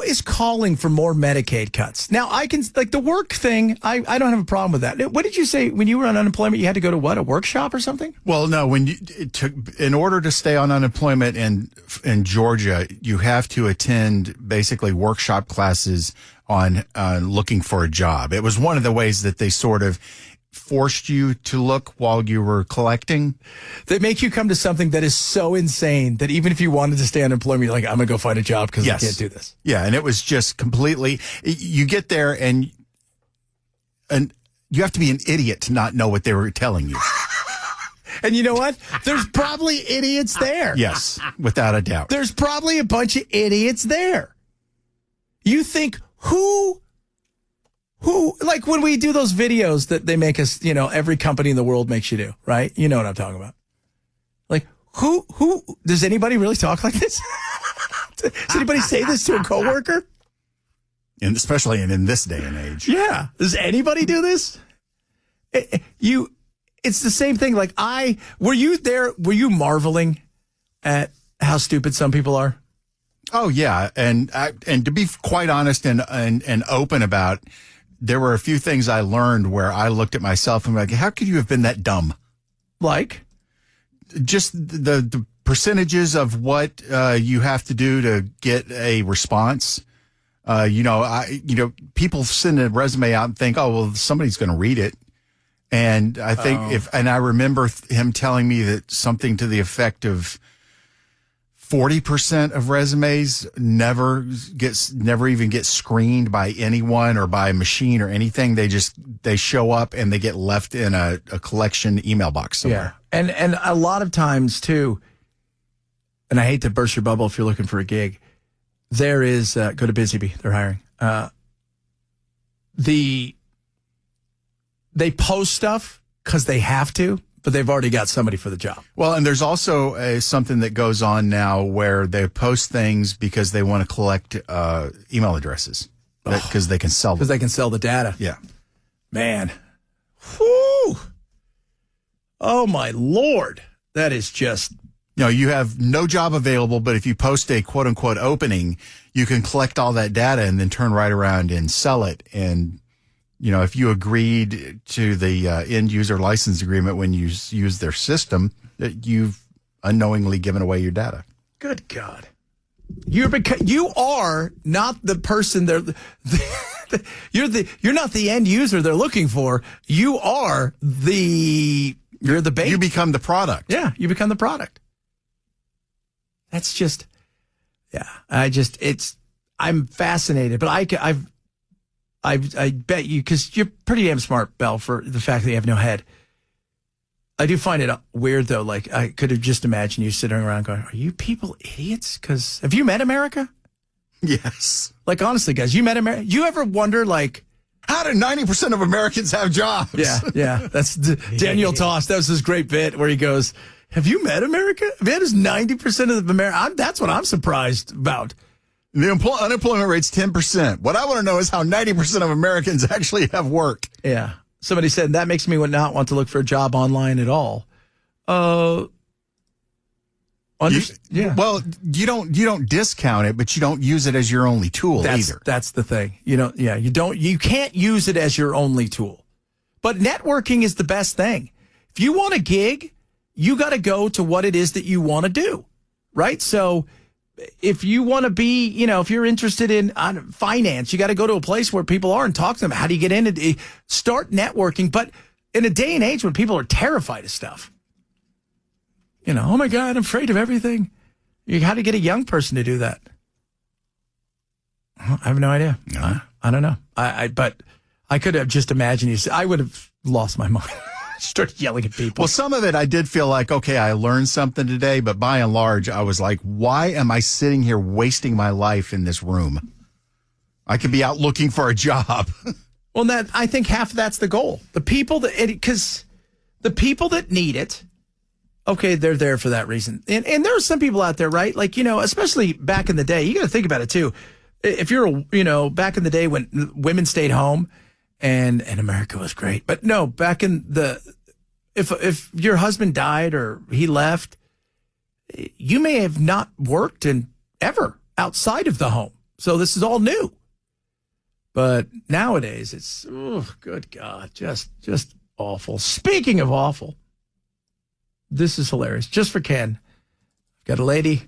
is calling for more Medicaid cuts? Now, I can, like the work thing, I don't have a problem with that. What did you say when you were on unemployment? You had to go to what, a workshop or something? Well, no, in order to stay on unemployment in Georgia, you have to attend basically workshop classes on looking for a job. It was one of the ways that they sort of forced you to look while you were collecting. They make you come to something that is so insane that even if you wanted to stay on unemployment, you're like, I'm going to go find a job because I can't do this. Yeah, and it was just completely, you get there and you have to be an idiot to not know what they were telling you. And you know what? There's probably idiots there. Yes, without a doubt. There's probably a bunch of idiots there. You think who, like when we do those videos that they make us, every company in the world makes you do, right? You know what I'm talking about. Like, who, does anybody really talk like this? Does anybody say this to a coworker? And especially in this day and age. Yeah. Does anybody do this? It's the same thing. Like were you there? Were you marveling at how stupid some people are? Oh yeah. And to be quite honest and open about, there were a few things I learned where I looked at myself and like, how could you have been that dumb? Like? Just the percentages of what you have to do to get a response. People send a resume out and think, oh, well, somebody's going to read it. And I think I remember him telling me that something to the effect of 40% of resumes never even get screened by anyone or by a machine or anything. They show up and they get left in a collection email box somewhere. Yeah. And a lot of times too, and I hate to burst your bubble if you're looking for a gig, there is, go to BusyBee, they're hiring. They post stuff because they have to, but they've already got somebody for the job. Well, and there's also something that goes on now where they post things because they want to collect email addresses because they can sell them. Because they can sell the data. Yeah. Man. Whew. Oh, my Lord. That is just... You have no job available, but if you post a quote-unquote opening, you can collect all that data and then turn right around and sell it. And, if you agreed to the end-user license agreement when you use their system, you've unknowingly given away your data. Good God. You are not the person you're not the end user they're looking for. You're the bait. You become the product. Yeah, you become the product. That's just, yeah. I'm fascinated, but I bet you, because you're pretty damn smart, Belle, for the fact that you have no head. I do find it weird though. Like I could have just imagined you sitting around going, "Are you people idiots?" Because have you met America? Yes. Like honestly, guys, you met America. You ever wonder like, how do 90% of Americans have jobs? Yeah. That's Daniel Toss. That was his great bit where he goes, have you met America? That is 90% of America. That's what I'm surprised about. The unemployment rate's 10%. What I want to know is how 90% of Americans actually have work. Yeah. Somebody said that makes me not want to look for a job online at all. Yeah. Well, you don't discount it, but you don't use it as your only tool either. That's the thing. You can't use it as your only tool. But networking is the best thing. If you want a gig, you got to go to what it is that you want to do, right? So if you want to be, if you're interested in finance, you got to go to a place where people are and talk to them. How do you get in and start networking? But in a day and age when people are terrified of stuff, oh my God, I'm afraid of everything. How do you get a young person to do that? I have no idea. No. I don't know. But I could have just imagined I would have lost my mind. Start yelling at people. Well, some of it I did feel like, okay, I learned something today, but by and large, I was like, why am I sitting here wasting my life in this room? I could be out looking for a job. Well, I think half of that's the goal. The people because the people that need it, okay, they're there for that reason. And there are some people out there, right? Like, especially back in the day, you got to think about it too. If you're, back in the day when women stayed home, and America was great. But no, back in if your husband died or he left, you may have not worked ever outside of the home. So this is all new. But nowadays, it's, oh, good God, just awful. Speaking of awful, this is hilarious. Just for Ken, got a lady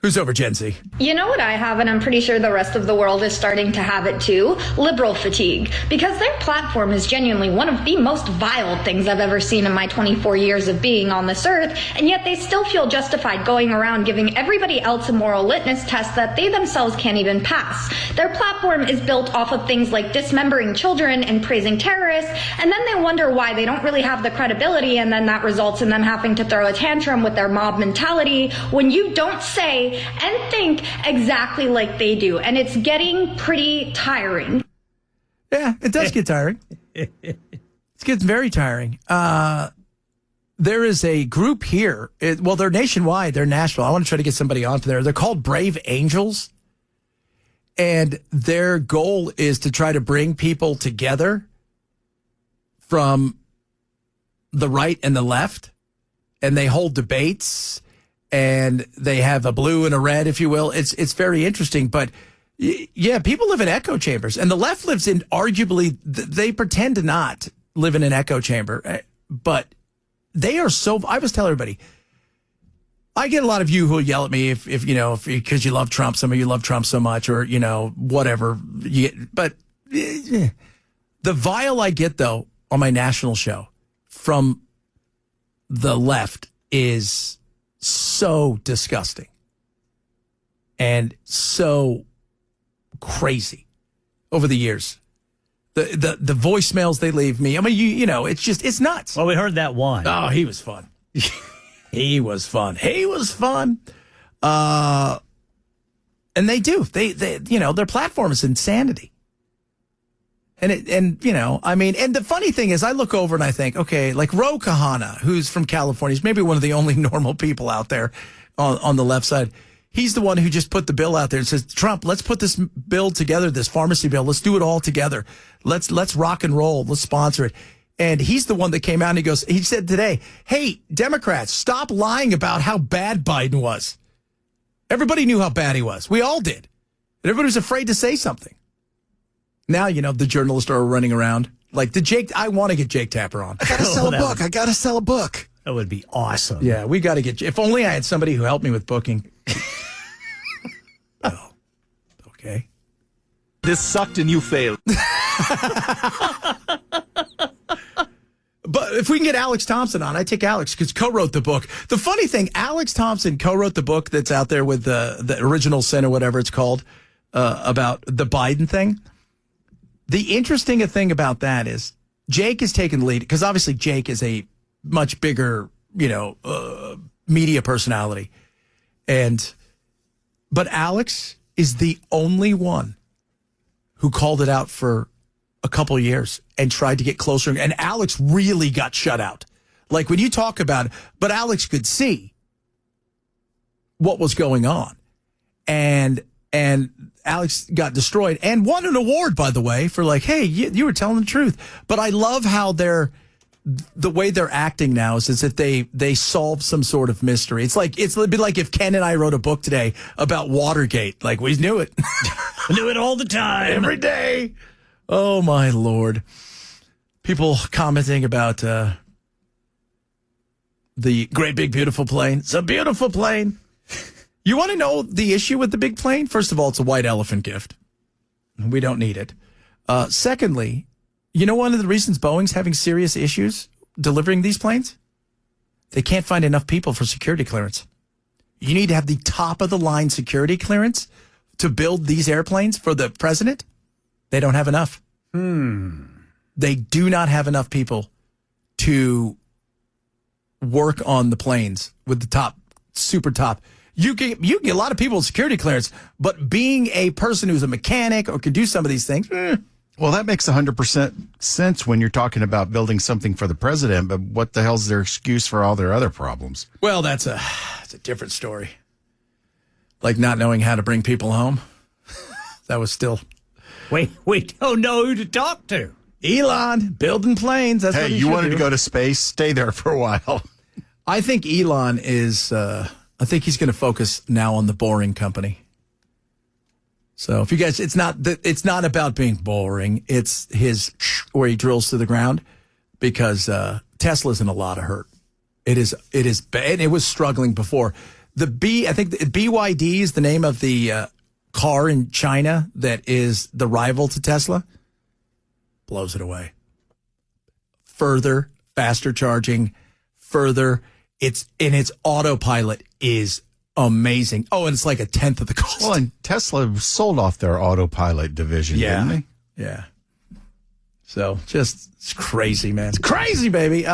who's over Gen Z. You know what I have, and I'm pretty sure the rest of the world is starting to have it too? Liberal fatigue. Because their platform is genuinely one of the most vile things I've ever seen in my 24 years of being on this earth, and yet they still feel justified going around giving everybody else a moral litmus test that they themselves can't even pass. Their platform is built off of things like dismembering children and praising terrorists, and then they wonder why they don't really have the credibility, and then that results in them having to throw a tantrum with their mob mentality when you don't say and think exactly like they do. And it's getting pretty tiring. Yeah, it does get tiring. It gets very tiring. There is a group here. They're nationwide. They're Nashville. I want to try to get somebody on for there. They're called Brave Angels. And their goal is to try to bring people together from the right and the left. And they hold debates. And they have a blue and a red, if you will. It's very interesting. But, yeah, people live in echo chambers. And the left lives in arguably, they pretend to not live in an echo chamber. But they are so, I was telling everybody, I get a lot of you who will yell at me if because you love Trump. Some of you love Trump so much or, whatever. But the vial I get, though, on my national show from the left is so disgusting and so crazy over the years. The voicemails they leave me. I mean, it's nuts. Well, we heard that one. Oh, he was fun. He was fun. And they do. They their platform is insanity. And and the funny thing is I look over and I think, okay, like Ro Kahana, who's from California, he's maybe one of the only normal people out there on the left side. He's the one who just put the bill out there and says, Trump, let's put this bill together, this pharmacy bill. Let's do it all together. Let's rock and roll. Let's sponsor it. And he's the one that came out and he said today, hey, Democrats, stop lying about how bad Biden was. Everybody knew how bad he was. We all did. And everybody was afraid to say something. Now, the journalists are running around. Like I want to get Jake Tapper on. I got to sell a book. That would be awesome. Yeah, we got to get, if only I had somebody who helped me with booking. Oh, okay. This sucked and you failed. But if we can get Alex Thompson on, I take Alex because co-wrote the book. The funny thing, Alex Thompson co-wrote the book that's out there with the Original Sin or whatever it's called about the Biden thing. The interesting thing about that is Jake is taking the lead because obviously Jake is a much bigger, media personality. But Alex is the only one who called it out for a couple of years and tried to get closer. And Alex really got shut out. Like when you talk about it, but Alex could see what was going on. And Alex got destroyed and won an award, by the way, for like, hey, you were telling the truth. But I love how the way they're acting now is as if they solve some sort of mystery. It'd be like if Ken and I wrote a book today about Watergate. Like we knew it. Knew it all the time. Every day. Oh, my Lord. People commenting about the great big beautiful plane. It's a beautiful plane. You want to know the issue with the big plane? First of all, it's a white elephant gift. We don't need it. Secondly, one of the reasons Boeing's having serious issues delivering these planes? They can't find enough people for security clearance. You need to have the top of the line security clearance to build these airplanes for the president. They don't have enough. They do not have enough people to work on the planes with the top, super top. You can get a lot of people with security clearance, but being a person who's a mechanic or can do some of these things. Well, that makes 100% sense when you're talking about building something for the president, but what the hell's their excuse for all their other problems? Well, that's a different story. Like not knowing how to bring people home. That was still... We don't know who to talk to. Elon, building planes. That's what you wanted to go to space? Stay there for a while. I think Elon is... I think he's going to focus now on the Boring Company. So if you guys, it's not about being boring. It's his where he drills through the ground because Tesla's in a lot of hurt. It is bad. It was struggling before. I think the BYD is the name of the car in China that is the rival to Tesla. Blows it away. Further, faster charging, further. Its autopilot is amazing. Oh, and it's like a tenth of the cost. Well, and Tesla sold off their autopilot division, didn't they? Yeah. So it's crazy, man. It's crazy, baby.